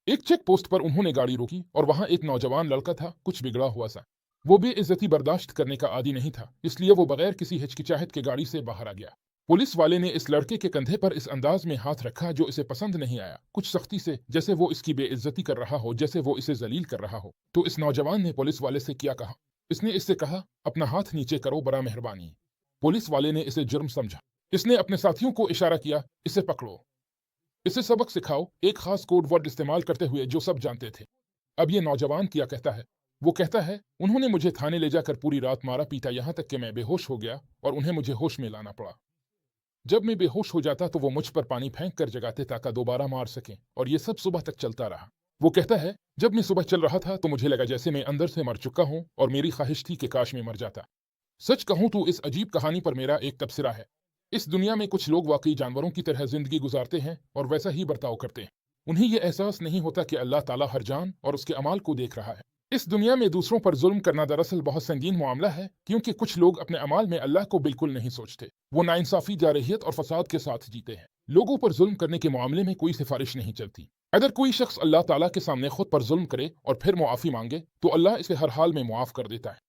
एक check post पर उन्होंने गाड़ी रोकी और वहां एक नौजवान लड़का था, कुछ बिगड़ा हुआ सा। वो बेइज्जती बर्दाश्त करने का आदी नहीं था, इसलिए वो बगैर किसी हिचकिचाहट के गाड़ी से बाहर आ गया। पुलिस वाले ने इस लड़के के कंधे पर इस अंदाज में हाथ रखा जो इसे पसंद नहीं आया, कुछ सख्ती से, जैसे वो इसकी बेइज्जती कर रहा हो, जैसे वो इसे जलील कर रहा हो। तो इस नौजवान ने पुलिस वाले से क्या कहा? इसने इससे कहा, अपना हाथ नीचे करो, बड़ा मेहरबानी। पुलिस वाले ने इसे जुर्म समझा। इसने अपने साथियों को इशारा किया, इसे पकड़ो, इसे सबक सिखाओ, एक खास कोड वर्ड इस्तेमाल करते हुए जो सब जानते थे। अब ये नौजवान क्या कहता है? वो कहता है, उन्होंने मुझे थाने ले जाकर पूरी रात मारा पीटा, यहां तक कि मैं बेहोश हो गया और उन्हें मुझे होश में लाना पड़ा। जब मैं बेहोश हो जाता तो वो मुझ पर पानी फेंक कर जगाते ताकि दोबारा मार सकें, और ये सब सुबह तक चलता रहा। वो कहता है, जब मैं सुबह चल रहा था तो मुझे लगा जैसे मैं अंदर से मर चुका हूं और मेरी ख्वाहिश थी कि काश मैं मर जाता। सच कहूं तो इस अजीब कहानी पर मेरा एक तबसरा है। इस दुनिया में कुछ लोग वाकई जानवरों की तरह जिंदगी गुजारते हैं और वैसा ही बर्ताव करते हैं। उन्हें यह एहसास नहीं होता कि अल्लाह ताला हर जान और उसके अमाल को देख रहा है। इस दुनिया में दूसरों पर जुल्म करना दरअसल बहुत संगीन मामला है, क्योंकि कुछ लोग अपने अमाल में अल्लाह को बिल्कुल नहीं सोचते। वो नाइंसाफी, जारहियत और फसाद के साथ जीते हैं। लोगों पर जुल्म करने के मामले में कोई सिफारिश नहीं चलती। अगर कोई शख्स अल्लाह ताला के सामने खुद पर जुल्म करे और फिर मुआफी मांगे तो अल्लाह इसे हर हाल में मुआफ कर देता है।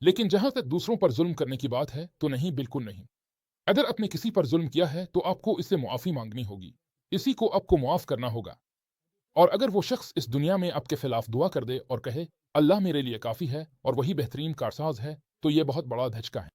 लेकिन जहां तक दूसरों पर जुल्म करने की बात है तो नहीं, बिल्कुल नहीं। अगर आपने किसी पर जुल्म किया है तो आपको इससे मुआफी मांगनी होगी, इसी को आपको मुआफ करना होगा। और अगर वो शख्स इस दुनिया में आपके खिलाफ दुआ कर दे और कहे, अल्लाह मेरे लिए काफ़ी है और वही बेहतरीन कारसाज है, तो ये बहुत बड़ा धचका है।